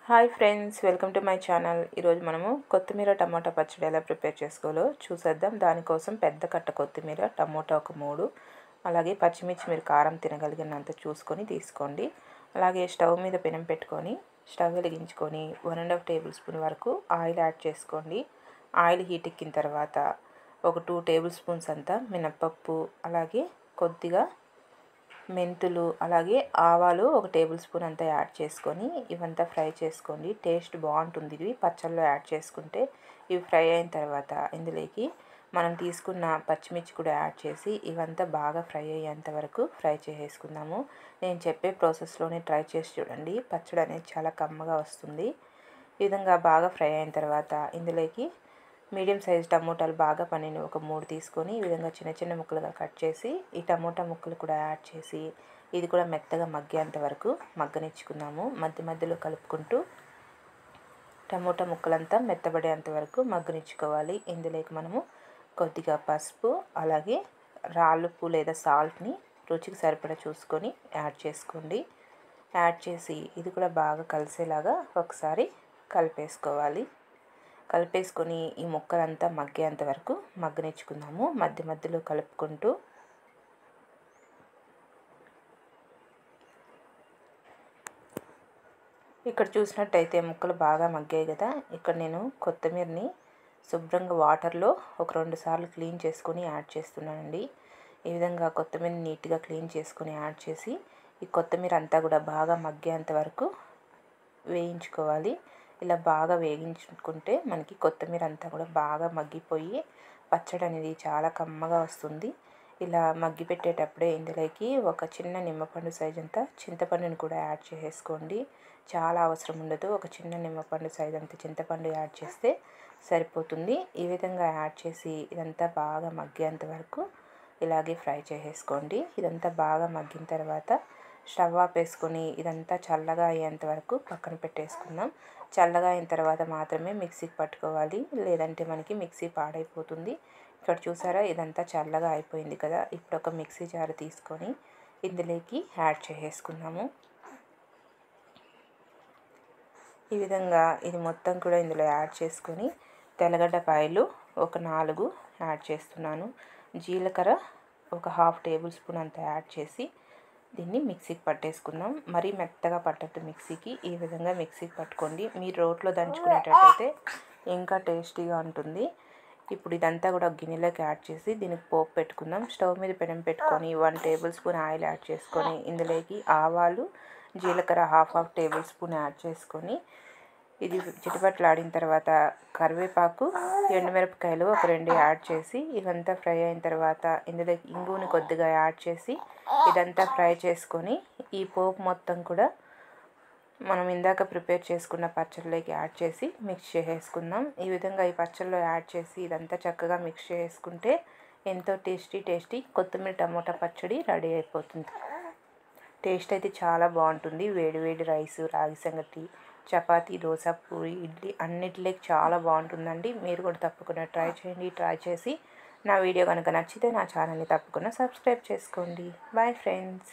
Hi friends, welcome to my channel. ఈరోజు మనము కొత్తిమీర టమాటా పచ్చడి ఎలా ప్రిపేర్ చేసుకోవాలో చూసేద్దాం. దానికోసం పెద్ద కట్ట కొత్తిమీర, టమోటా ఒక 3, అలాగే పచ్చిమిర్చి మీరు కారం తినగలిగినంత చూసుకొని తీసుకోండి. అలాగే స్టవ్ మీద పెనం పెట్టుకొని స్టవ్ వెలిగించుకొని 1.5 టేబుల్ స్పూన్ వరకు ఆయిల్ యాడ్ చేసుకోండి. ఆయిల్ హీట్ ఎక్కిన తర్వాత ఒక 2 టేబుల్ స్పూన్స్ అంతా మినప్పప్పు, అలాగే కొద్దిగా మెంతులు, అలాగే ఆవాలు ఒక టేబుల్ స్పూన్ అంతా యాడ్ చేసుకొని ఇవంతా ఫ్రై చేసుకోండి. టేస్ట్ బాగుంటుంది ఇవి పచ్చళ్ళలో యాడ్ చేసుకుంటే. ఇవి ఫ్రై అయిన తర్వాత ఇందులోకి మనం తీసుకున్న పచ్చిమిర్చి కూడా యాడ్ చేసి ఇవంతా బాగా ఫ్రై అయ్యేంత వరకు ఫ్రై చేసేసుకుందాము. నేను చెప్పే ప్రాసెస్లోనే ట్రై చేసి చూడండి, పచ్చడి అనేది చాలా కమ్మగా వస్తుంది. ఈ విధంగా బాగా ఫ్రై అయిన తర్వాత ఇందులోకి మీడియం సైజ్ టమోటాలు బాగా పండినవి ఒక 3 తీసుకొని ఈ విధంగా చిన్న చిన్న ముక్కలుగా కట్ చేసి ఈ టమోటా ముక్కలు కూడా యాడ్ చేసి ఇది కూడా మెత్తగా మగ్గేంత వరకు మగ్గనిచ్చుకుందాము. మధ్య మధ్యలో కలుపుకుంటూ టమోటా ముక్కలంతా మెత్తబడేంత వరకు మగ్గనిచ్చుకోవాలి. ఇందులోకి మనము కొద్దిగా పసుపు, అలాగే రాళ్ళుప్పు లేదా సాల్ట్ని రుచికి సరిపడా చూసుకొని యాడ్ చేసుకోండి. యాడ్ చేసి ఇది కూడా బాగా కలిసేలాగా ఒకసారి కలిపేసుకోవాలి. కలిపేసుకొని ఈ ముక్కలంతా మగ్గేంత వరకు మగ్గనిచ్చుకుందాము. మధ్య మధ్యలో కలుపుకుంటూ ఇక్కడ చూసినట్టయితే ముక్కలు బాగా మగ్గాయి కదా. ఇక్కడ నేను కొత్తిమీరని శుభ్రంగా వాటర్లో ఒక 2 సార్లు క్లీన్ చేసుకొని యాడ్ చేస్తున్నానండి. ఈ విధంగా కొత్తిమీరని నీట్గా క్లీన్ చేసుకొని యాడ్ చేసి ఈ కొత్తిమీర అంతా కూడా బాగా మగ్గేంత వరకు వేయించుకోవాలి. ఇలా బాగా వేగించుకుంటే మనకి కొత్తిమీర అంతా కూడా బాగా మగ్గిపోయి పచ్చడి అనేది చాలా కమ్మగా వస్తుంది. ఇలా మగ్గి పెట్టేటప్పుడే ఇందులోకి ఒక చిన్న నిమ్మపండు సైజ్ అంతా చింతపండుని కూడా యాడ్ చేసేసుకోండి. చాలా అవసరం ఉండదు, ఒక చిన్న నిమ్మపండు సైజ్ అంత చింతపండు యాడ్ చేస్తే సరిపోతుంది. ఈ విధంగా యాడ్ చేసి ఇదంతా బాగా మగ్గేంత వరకు ఇలాగే ఫ్రై చేసేసుకోండి. ఇదంతా బాగా మగ్గిన తర్వాత స్టవ్ ఆపేసుకొని ఇదంతా చల్లగా అయ్యేంత వరకు పక్కన పెట్టేసుకుందాం. చల్లగా అయిన తర్వాత మాత్రమే మిక్సీకి పట్టుకోవాలి, లేదంటే మనకి మిక్సీ పాడైపోతుంది. ఇక్కడ చూసారా, ఇదంతా చల్లగా అయిపోయింది కదా. ఇప్పుడు ఒక మిక్సీ జార్ తీసుకొని ఇందులోకి యాడ్ చేసేసుకుందాము. ఈ విధంగా ఇది మొత్తం కూడా ఇందులో యాడ్ చేసుకొని తెల్లగడ్డపాయలు ఒక 4 యాడ్ చేస్తున్నాను. జీలకర్ర ఒక 1/2 టేబుల్ స్పూన్ అంతా యాడ్ చేసి దీన్ని మిక్సీకి పట్టేసుకుందాం. మరీ మెత్తగా పట్టద్దు మిక్సీకి, ఈ విధంగా మిక్సీకి పట్టుకోండి. మీరు రోట్లో దంచుకునేటట్టయితే ఇంకా టేస్టీగా ఉంటుంది. ఇప్పుడు ఇదంతా కూడా గిన్నెలోకి యాడ్ చేసి దీనికి పోపు పెట్టుకుందాం. స్టవ్ మీద పెనం పెట్టుకొని 1 టేబుల్ స్పూన్ ఆయిల్ యాడ్ చేసుకొని ఇందులోకి ఆవాలు, జీలకర్ర 1/2 టేబుల్ స్పూన్ యాడ్ చేసుకొని ఇది చిటపట్లాడిన తర్వాత కరివేపాకు, ఎండుమిరపకాయలు ఒక 2 యాడ్ చేసి ఇదంతా ఫ్రై అయిన తర్వాత ఇందులో ఇంగువని కొద్దిగా యాడ్ చేసి ఇదంతా ఫ్రై చేసుకొని ఈ పోపు మొత్తం కూడా మనం ఇందాక ప్రిపేర్ చేసుకున్న పచ్చళ్ళలోకి యాడ్ చేసి మిక్స్ చేసేసుకుందాం. ఈ విధంగా ఈ పచ్చళ్ళలో యాడ్ చేసి ఇదంతా చక్కగా మిక్స్ చేసుకుంటే ఎంతో టేస్టీ కొత్తిమీర టమోటా పచ్చడి రెడీ అయిపోతుంది. టేస్ట్ అయితే చాలా బాగుంటుంది. వేడి వేడి రైస్, రాగి సంగటి, చపాతీ, దోశ, పూరి, ఇడ్లీ అన్నిటిలోకి చాలా బాగుంటుందండి. మీరు కూడా తప్పకుండా ట్రై చేయండి. ట్రై చేసి నా వీడియో కనుక నచ్చితే నా ఛానల్ని తప్పకుండా సబ్స్క్రైబ్ చేసుకోండి. Bye friends.